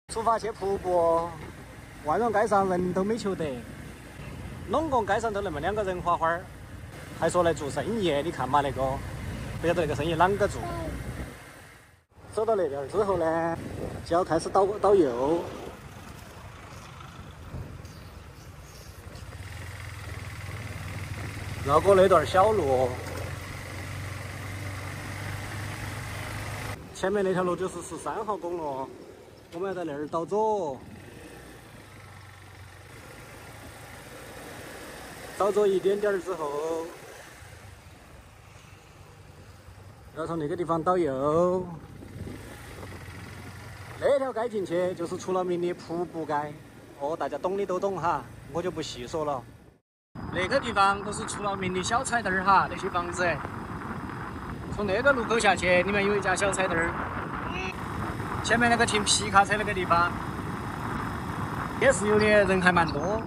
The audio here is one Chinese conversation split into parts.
出发去瀑布，万荣街上人都没求得，弄个街上都那么2个人花花儿，还说来做生意，你看嘛那个，不晓得那个生意啷个做。走到那边之后呢，就要开始倒右。绕过那段小路，前面那条路就是13号公路，我们要在那儿倒左，倒左一点点之后，要从那个地方倒右。那条街进去就是出了名的瀑布街，哦，大家懂的都懂哈，我就不细说了。那个地方都是出了名的小彩灯儿哈，那些房子。从那个路口下去，里面有一家小彩灯儿。前面那个停皮卡车那个地方，也是有的人还蛮多。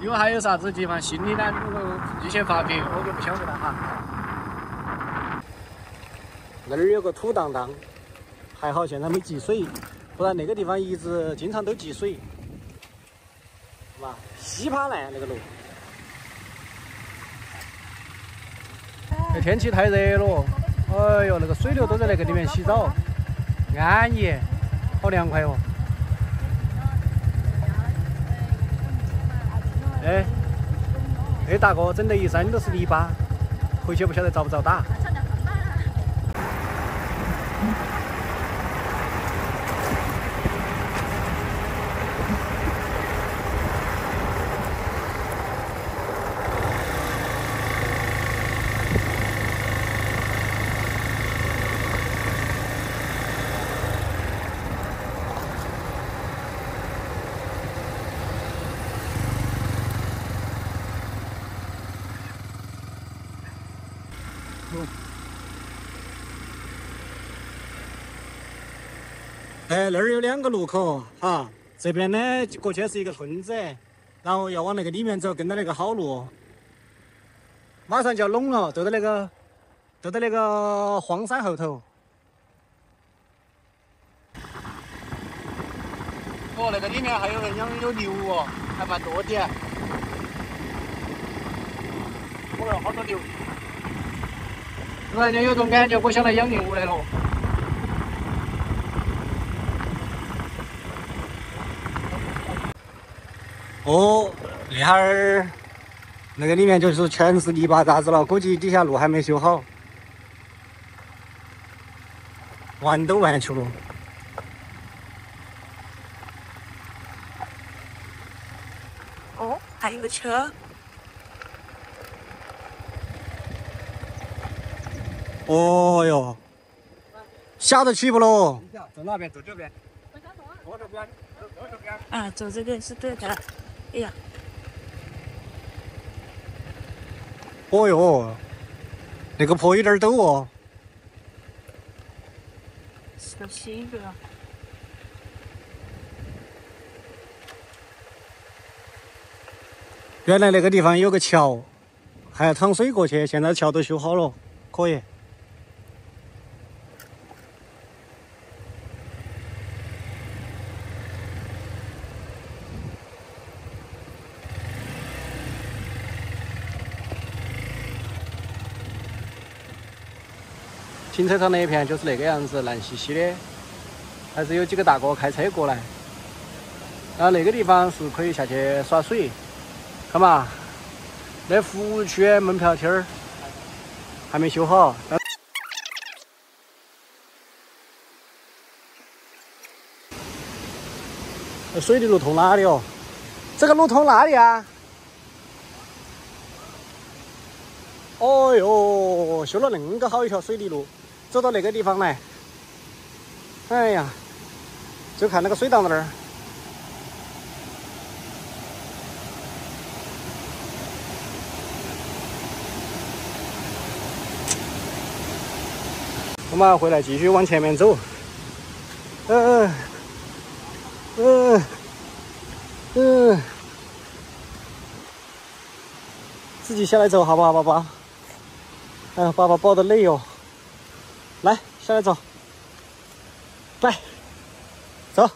有还有啥子地方新的呢？如果一些发给我就不晓得了哈。那儿有个土荡荡，还好现在没积水。不然那个地方一直经常都积水，是吧？稀巴烂那个路。这天气太热了，哎呦，那个水流都在那个里面洗澡，安逸，好凉快哦。哎，那大哥整得一身都是泥巴，回去不晓得遭不遭打。哎，那儿有2个路口哈，这边呢过去是一个村子，然后要往那个里面走，跟到那个好路，马上就要拢了，都在那个荒山后头。哦，那个里面还有人养有牛哦，还蛮多的。哦哟，好多牛！突然间有种感觉，我想来养牛来了。哦，那哈儿那个里面就是全是泥巴渣子了，估计底下路还没修好，弯都弯去了。哦，还有个车。哦哟，下得去不喽？走哪边？走这边。我这边。啊，走这个是对的。哎呀，哦哟，那个坡有点陡哦。小心一点。原来那个地方有个桥，还要淌水过去，现在桥都修好了，可以。停车场那一片就是那个样子，烂兮兮的，还是有几个大哥开车过来。然后那个地方是可以下去耍水，看嘛，那服务区门票厅儿还没修好。水的路通哪里哦？这个路通哪里啊？哦哟，修了那个好一条水泥路，走到那个地方来。哎呀，就看那个水塘那儿。我们回来继续往前面走。自己下来走好不好，宝宝？哎呀，爸爸抱得累哦。来，下来走，来，走，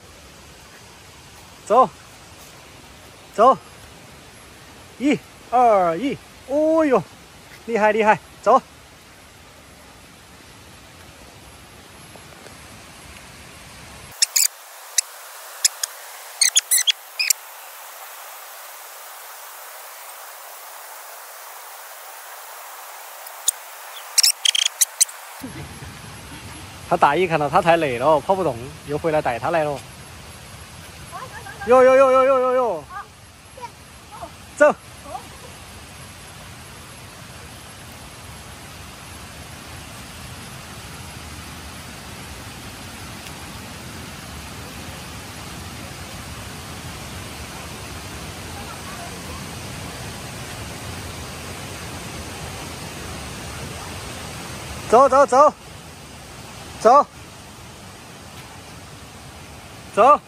走，走，1、2、1，哦哟，厉害厉害，走。他大姨看到他太累了，跑不动，又回来带他来了。哟哟哟哟哟哟哟！走。走走走，走走，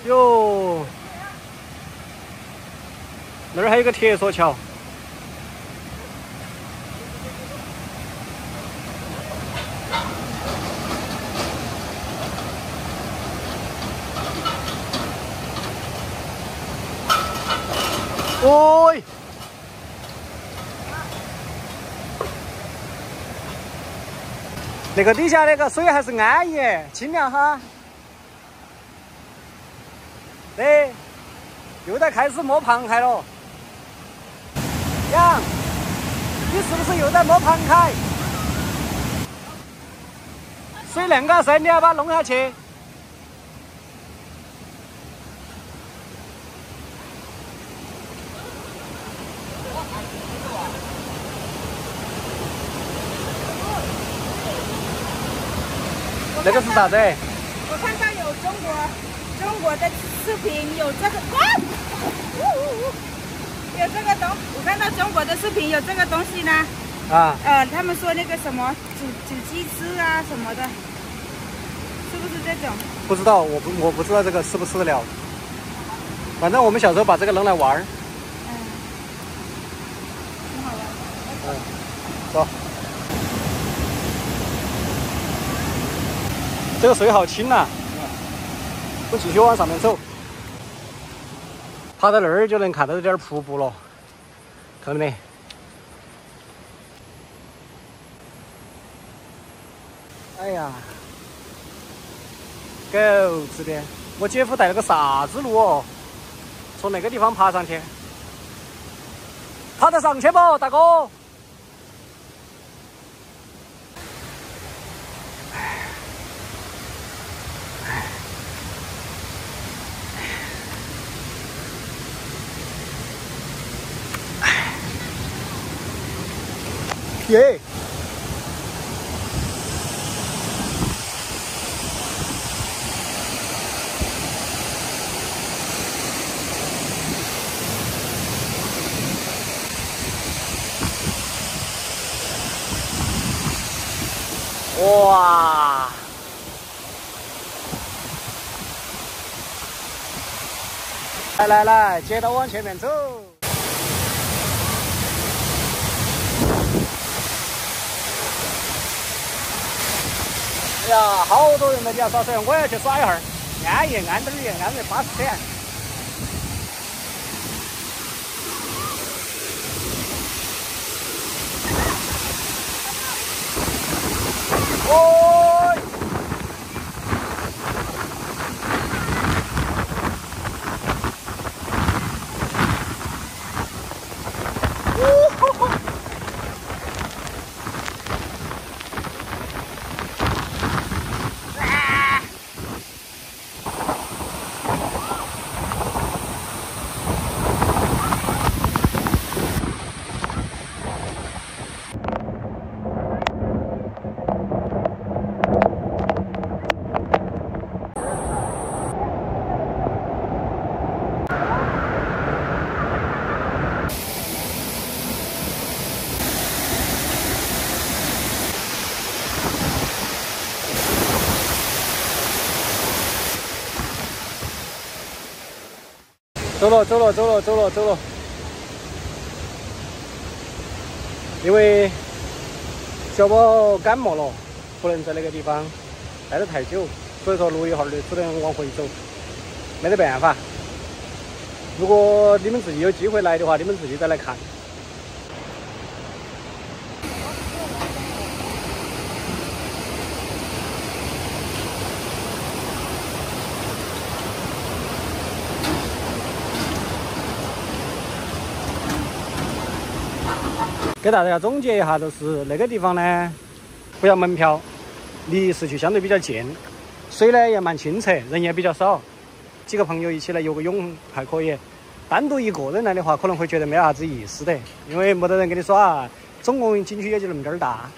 哟，那儿还有个铁索桥。喂。那个底下那个水还是安逸，清凉哈。对，又在开始摸螃蟹了。杨，你是不是又在摸螃蟹？水亮个深，你要把它弄下去。那个是啥子？我看到有中国的视频，有这个有这个东，我看到中国的视频有这个东西呢。啊。他们说那个什么煮鸡翅啊什么的，是不是这种？不知道，我不知道这个吃不吃得了。反正我们小时候把这个扔来玩儿。挺好玩。走。这个水好清呐、我继续往上面走，爬到那儿就能看到点瀑布了，看到没？哎呀，狗子的！我姐夫带了个啥子路哦？从那个地方爬上去，爬得上去不，大哥？耶！哇！来来来，接着往前面走。哎呀，好多人在底下耍水，我要去耍一会儿，安逸安点儿，安逸巴适噻。哦。走了，走了，走了，走了，走了。因为小宝感冒了，不能在那个地方待得太久，所以说6月号的只能往回走，没得办法。如果你们自己有机会来的话，你们自己再来看。给大家总结一下，就是那个地方呢，不要门票，离市区相对比较近，水呢也蛮清澈，人也比较少，几个朋友一起来游个泳还可以。单独一个人来的话，可能会觉得没啥子意思的，因为没得人跟你耍，总共景区也就那么点儿大。